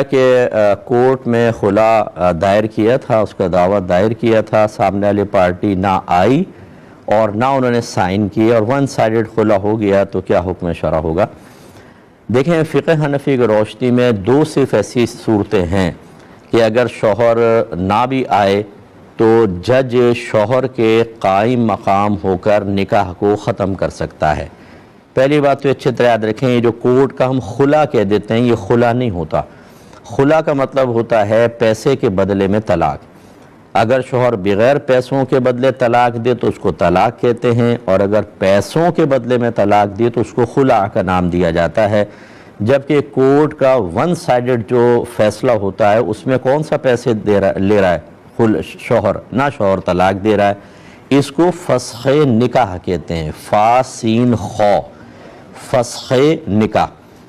کہ کورٹ میں خلا دائر کیا تھا، اس کا دعویٰ دائر کیا تھا، سامنے والی پارٹی نہ آئی اور نہ انہوں نے سائن کیے اور ون سائیڈڈ خلا ہو گیا، تو کیا حکم شرع ہوگا؟ دیکھیں، فقہ حنفی کی روشنی میں دو صرف ایسی صورتیں ہیں کہ اگر شوہر نہ بھی آئے تو جج شوہر کے قائم مقام ہو کر نکاح کو ختم کر سکتا ہے۔ پہلی بات تو اچھی طرح یاد رکھیں، یہ جو کورٹ کا ہم خلا کہہ دیتے ہیں، یہ خلا نہیں ہوتا۔ خلا کا مطلب ہوتا ہے پیسے کے بدلے میں طلاق۔ اگر شوہر بغیر پیسوں کے بدلے طلاق دے تو اس کو طلاق کہتے ہیں، اور اگر پیسوں کے بدلے میں طلاق دے تو اس کو خلا کا نام دیا جاتا ہے۔ جبکہ کورٹ کا ون سائیڈڈ جو فیصلہ ہوتا ہے اس میں کون سا پیسے لے رہا ہے؟ شوہر، نہ شوہر طلاق دے رہا ہے۔ اس کو فسخ نکاح کہتے ہیں، فا سین خو، فسخ نکاح۔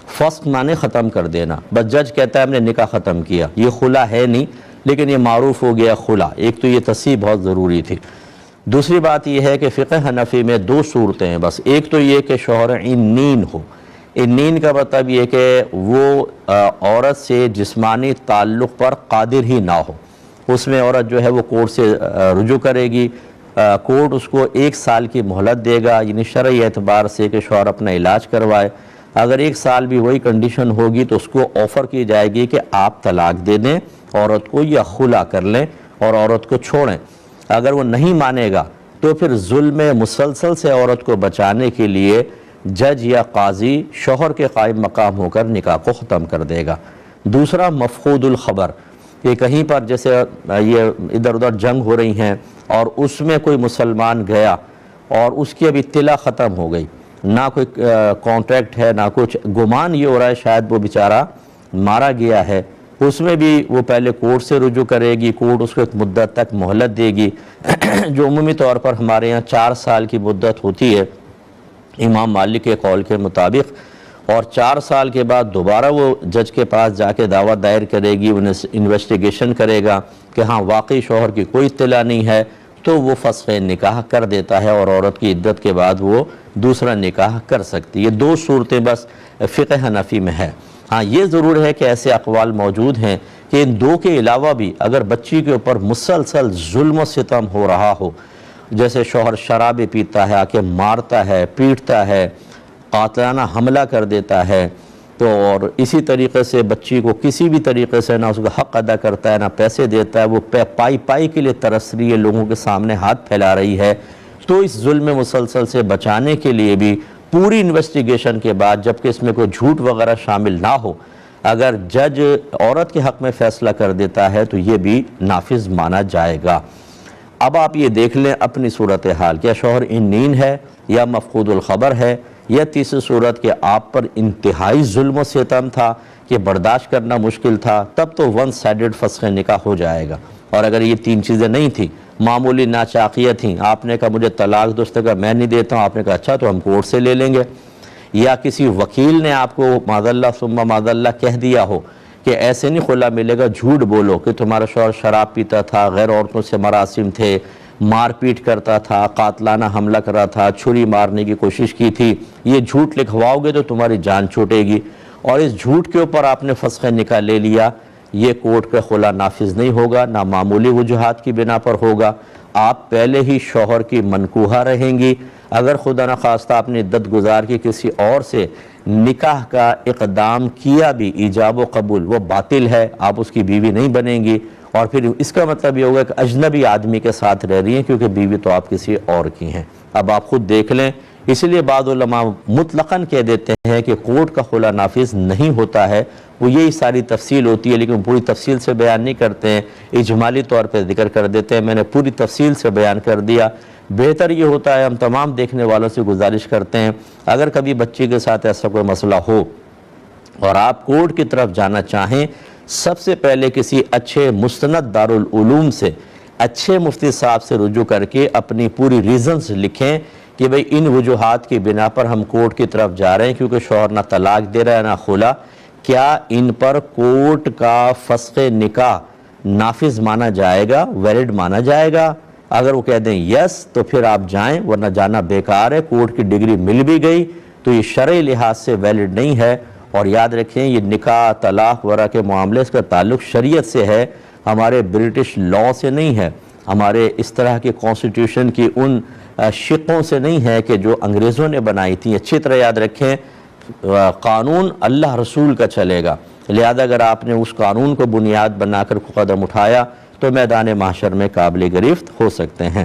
فسخ معنی ختم کر دینا، بس جج کہتا ہے ہم نے نکاح ختم کیا، یہ خلا ہے نہیں لیکن یہ معروف ہو گیا خلا۔ ایک تو یہ تصحیح بہت ضروری تھی۔ دوسری بات یہ ہے کہ فقہ حنفی میں دو صورتیں ہیں بس، ایک تو یہ کہ شوہر عنین ہو۔ عنین کا مطلب یہ کہ وہ عورت سے جسمانی تعلق پر قادر ہی نہ ہو، اس میں عورت جو ہے وہ کورٹ سے رجوع کرے گی، کورٹ اس کو 1 سال کی مہلت دے گا، یعنی شرعی اعتبار سے کہ شوہر اپنا علاج کروائے۔ اگر 1 سال بھی وہی کنڈیشن ہوگی تو اس کو آفر کی جائے گی کہ آپ طلاق دے دیں عورت کو یا خلا کر لیں اور عورت کو چھوڑیں۔ اگر وہ نہیں مانے گا تو پھر ظلم مسلسل سے عورت کو بچانے کے لیے جج یا قاضی شوہر کے قائم مقام ہو کر نکاح کو ختم کر دے گا۔ دوسرا مفقود الخبر، کہ کہیں پر جیسے یہ ادھر ادھر جنگ ہو رہی ہیں اور اس میں کوئی مسلمان گیا اور اس کی اب اطلاع ختم ہو گئی، نہ کوئی کانٹریکٹ ہے نہ کچھ، گمان یہ ہو رہا ہے شاید وہ بیچارہ مارا گیا ہے، اس میں بھی وہ پہلے کورٹ سے رجوع کرے گی، کورٹ اس کو ایک مدت تک مہلت دے گی جو عمومی طور پر ہمارے یہاں 4 سال کی مدت ہوتی ہے امام مالک کے قول کے مطابق، اور 4 سال کے بعد دوبارہ وہ جج کے پاس جا کے دعویٰ دائر کرے گی، انویسٹیگیشن کرے گا کہ ہاں واقعی شوہر کی کوئی اطلاع نہیں ہے، تو وہ فسخ نکاح کر دیتا ہے اور عورت کی عدت کے بعد وہ دوسرا نکاح کر سکتی ہے۔ 2 صورتیں بس فقہ حنفی میں ہے۔ ہاں یہ ضرور ہے کہ ایسے اقوال موجود ہیں کہ ان 2 کے علاوہ بھی اگر بچی کے اوپر مسلسل ظلم و ستم ہو رہا ہو، جیسے شوہر شرابیں پیتا ہے، آ کے مارتا ہے، پیٹتا ہے، قاتلانہ حملہ کر دیتا ہے، تو اور اسی طریقے سے بچی کو کسی بھی طریقے سے نہ اس کا حق ادا کرتا ہے نہ پیسے دیتا ہے، وہ پائی کے لیے ترس رہی ہے، لوگوں کے سامنے ہاتھ پھیلا رہی ہے، تو اس ظلم مسلسل سے بچانے کے لیے بھی پوری انویسٹیگیشن کے بعد، جبکہ اس میں کوئی جھوٹ وغیرہ شامل نہ ہو، اگر جج عورت کے حق میں فیصلہ کر دیتا ہے تو یہ بھی نافذ مانا جائے گا۔ اب آپ یہ دیکھ لیں اپنی صورتحال، کیا شوہر عنین ہے یا مفقود الخبر ہے، یا تیسری صورت کہ آپ پر انتہائی ظلم و ستم تھا کہ برداشت کرنا مشکل تھا، تب تو ون سائیڈڈ فسخ نکاح ہو جائے گا۔ اور اگر یہ 3 چیزیں نہیں تھیں، معمولی ناچاقیت تھیں، آپ نے کہا مجھے طلاق دو، اس نے کہا میں نہیں دیتا ہوں، آپ نے کہا اچھا تو ہم کورٹ سے لے لیں گے، یا کسی وکیل نے آپ کو معاذ اللہ ثم معاذ اللہ کہہ دیا ہو کہ ایسے نہیں خلا ملے گا، جھوٹ بولو کہ تمہارا شوہر شراب پیتا تھا، غیر عورتوں سے مراسم تھے، مار پیٹ کرتا تھا، قاتلانہ حملہ کر رہا تھا، چھری مارنے کی کوشش کی تھی، یہ جھوٹ لکھواؤ گے تو تمہاری جان چھوٹے گی، اور اس جھوٹ کے اوپر آپ نے فسخ نکاح لے لیا، یہ کورٹ کا خلا نافذ نہیں ہوگا، نہ معمولی وجوہات کی بنا پر ہوگا، آپ پہلے ہی شوہر کی منکوحہ رہیں گی۔ اگر خدا نخواستہ آپ نے عدت گزار کی کسی اور سے نکاح کا اقدام کیا بھی، ایجاب و قبول، وہ باطل ہے، آپ اس کی بیوی نہیں بنیں گی، اور پھر اس کا مطلب یہ ہوگا کہ اجنبی آدمی کے ساتھ رہ رہی ہیں، کیونکہ بیوی تو آپ کسی اور کی ہیں۔ اب آپ خود دیکھ لیں، اس لیے بعض علماء مطلقاً کہہ دیتے ہیں کہ کورٹ کا خلا نافذ نہیں ہوتا ہے، وہ یہی ساری تفصیل ہوتی ہے، لیکن پوری تفصیل سے بیان نہیں کرتے ہیں، اجمالی طور پہ ذکر کر دیتے ہیں۔ میں نے پوری تفصیل سے بیان کر دیا۔ بہتر یہ ہوتا ہے، ہم تمام دیکھنے والوں سے گزارش کرتے ہیں، اگر کبھی بچی کے ساتھ ایسا کوئی مسئلہ ہو اور آپ کورٹ کی طرف جانا چاہیں، سب سے پہلے کسی اچھے مستند دارالعلوم سے، اچھے مفتی صاحب سے رجوع کر کے اپنی پوری ریزنز لکھیں کہ بھئی ان وجوہات کی بنا پر ہم کورٹ کی طرف جا رہے ہیں، کیونکہ شوہر نہ طلاق دے رہا ہے نہ خلا، کیا ان پر کورٹ کا فسخ نکاح نافذ مانا جائے گا، ویلڈ مانا جائے گا؟ اگر وہ کہہ دیں یس تو پھر آپ جائیں، ورنہ جانا بیکار ہے، کورٹ کی ڈگری مل بھی گئی تو یہ شرعی لحاظ سے ویلڈ نہیں ہے، اور یاد رکھیں یہ نکاح طلاق وغیرہ کے معاملے اس کا تعلق شریعت سے ہے، ہمارے برٹش لاء سے نہیں ہے، ہمارے اس طرح کے کانسٹیٹیوشن کی ان شقوں سے نہیں ہے کہ جو انگریزوں نے بنائی تھیں۔ اچھی طرح یاد رکھیں قانون اللہ رسول کا چلے گا، لہذا اگر آپ نے اس قانون کو بنیاد بنا کر قدم اٹھایا تو میدان محشر میں قابل گرفت ہو سکتے ہیں۔